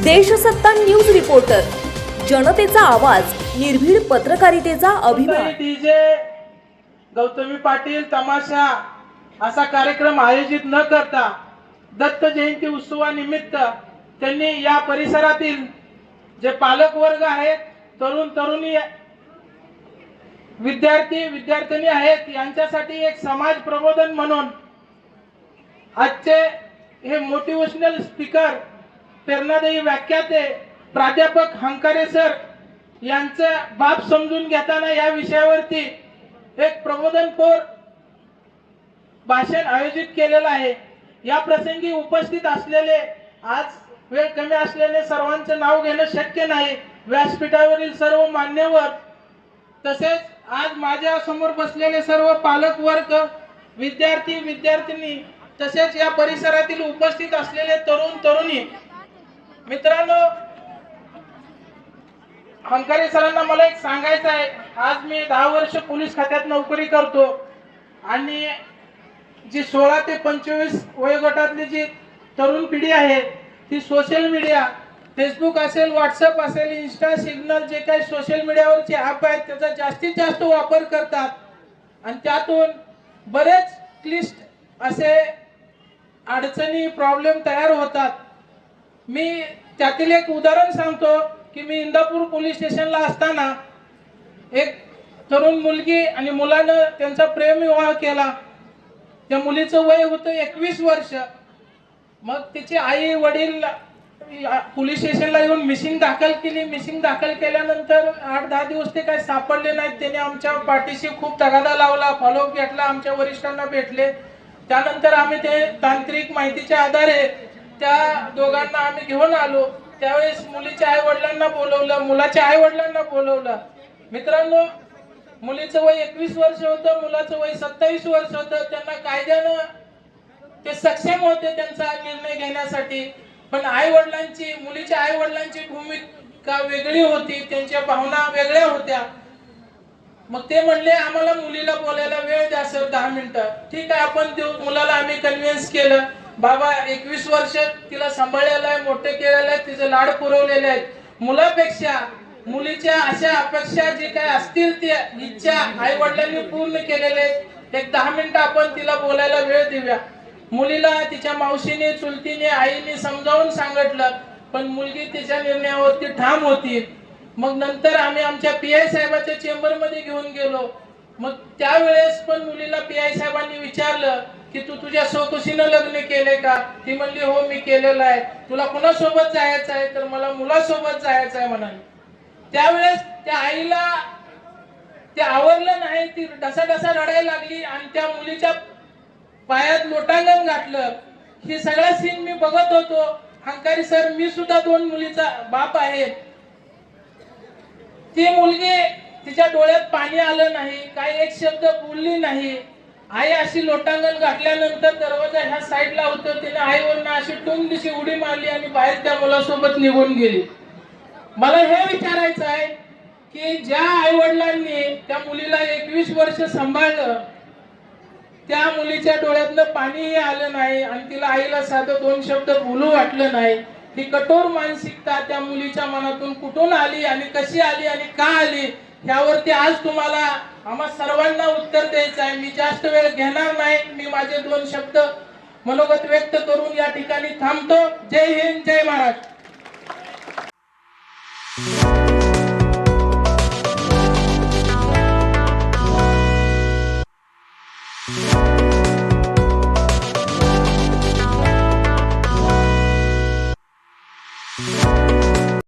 Deshsatta news reporter, जनतेचा आवाज, निर्भीड पत्रकारितेचा अभिमान। डीजे गौतमी पाटील तमाशा असा कार्यक्रम आयोजित न करता दत्त जयंती उत्सवानिमित्त त्यांनी या परिसरातील जे पालक वर्ग आहेत, तरुण तरुणी, विद्यार्थी विद्यार्थिनी आहेत, यांच्यासाठी एक समाज प्रबोधन म्हणून आजचे हे मोटिवेशनल स्पीकर, प्रेरणादायी व्याख्याते प्राध्यापक हंकारे सर यांचा बाप समजून घेताना या विषयावरती एक प्रबोधनपर भाषण आयोजित केलेलं आहे। या प्रसंगी उपस्थित असलेले, आज वेळ कमी असल्याने सर्वांचं नाव घेणं शक्य नाही, व्यासपीठावरील सर्व मान्यवर, तसेच आज माझ्या समोर बसलेले सर्व पालक वर्ग, विद्यार्थी विद्यार्थिनी, तसेच या परिसरातील उपस्थित असलेले तरुण तरुणी मित्रांनो, हंकारे सरांना मला एक सांगायचं आहे। आज मी 10 वर्ष पोलीस खात्यात नोकरी करतो आणि जी 16 ते 25 वयोगटातली जी तरुण पिढी आहे ती सोशल मीडिया, फेसबुक असेल, व्हॉट्सअप असेल, इंस्टा, सिग्नल, जे काही सोशल मीडियावरचे ॲप आहेत त्याचा जास्तीत जास्त वापर करतात आणि त्यातून बरेच क्लिष्ट असे अडचणी, प्रॉब्लेम तयार होतात। मी त्यातील एक उदाहरण सांगतो की मी इंदापूर पोलीस स्टेशनला असताना एक तरुण मुलगी आणि मुलानं त्यांचा प्रेम विवाह केला। त्या मुलीचं वय होतं 21 वर्ष। मग तिचे आई वडील पोलीस स्टेशनला येऊन मिसिंग दाखल केली। मिसिंग दाखल केल्यानंतर 8-10 दिवस ते काही सापडले नाहीत। त्याने आमच्या पाठीशी खूप तगादा लावला, फॉलोअप घेतला, आमच्या वरिष्ठांना भेटले। त्यानंतर आम्ही ते तांत्रिक माहितीच्या आधारे त्या दोघांना आम्ही घेऊन आलो। त्यावेळेस मुलीच्या आई वडिलांना बोलवलं, मुलाच्या आई वडिलांना बोलवलं। मित्रांनो, मुलीचं वय 21 वर्ष होतं, मुलाचं वय 27 वर्ष होतं। त्यांना कायद्यानं ते सक्षम होते त्यांचा निर्णय घेण्यासाठी, पण आई वडिलांची, मुलीच्या आई वडिलांची भूमिका वेगळी होती, त्यांच्या भावना वेगळ्या होत्या। मग ते म्हणले आम्हाला मुलीला बोलायला वेळ द्या सर, 10 मिनिटं। ठीक आहे, आपण देऊ। मुलाला आम्ही कन्व्हिन्स केलं, बाबा 21 वर्ष तिला सांभाळलेलं आहे, मोठे केलेलं आहे, तिचे लाड पुरवलेले आहेत। मुलापेक्षा मुलीच्या अशा अपेक्षा जे काही असतील त्या इच्छा आई वडिलांनी पूर्ण केलेले आहेत। एक 10 मिनिटं आपण तिला बोलायला वेळ देऊया। मुलीला तिच्या मावशीने, चुलतीने, आईने समजावून सांगितलं, पण मुलगी तिच्या निर्णयावरती ठाम होती। मग नंतर आम्ही आमच्या पीआय साहेबाच्या चेंबर मध्ये घेऊन गेलो। मग त्यावेळेस पण मुलीला पीआय साहेबांनी विचारलं की तू तुझ्या स्वखुशीनं लग्न केले का? ती म्हणली हो मी केलेलं आहे। तुला कुणासोबत जायचं आहे? तर मला मुलासोबत जायचं आहे म्हणाली। त्यावेळेस त्या आईला ते आवडलं नाही, ती ढसाढसा रडायला लागली आणि त्या मुलीच्या पायात लोटांगण घातलं। हे सगळा सीन मी बघत होतो। हंकारी सर, मी सुद्धा 2 मुलीचा बाप आहे। ती मुलगी, तिच्या डोळ्यात पाणी आलं नाही, काही एक शब्द बोलली नाही। आई अशी लोटांगण घातल्यानंतर दरवाजा ह्या साईडला होता, तिने आईवरनं अशी टोंग दिशी उडी मारली आणि बाहेर त्या मुलासोबत निघून गेली। मला हे विचारायचं आहे की ज्या आई वडिलांनी त्या मुलीला 21 वर्ष सांभाळलं, त्या मुलीच्या डोळ्यातनं पाणीही आलं नाही आणि तिला आईला साधं 2 शब्द बोलू वाटलं नाही। ही कठोर मानसिकता त्या मुलीच्या मनातून कुठून आली आणि कशी आली आणि का आली, यावरती आज तुम्हाला आम्हा सर्वांना उत्तर द्यायचं आहे। मी जास्त वेळ घेणार नाही, मी माझे 2 शब्द मनोगत व्यक्त करून या ठिकाणी थांबतो। जय हिंद, जय महाराष्ट्र।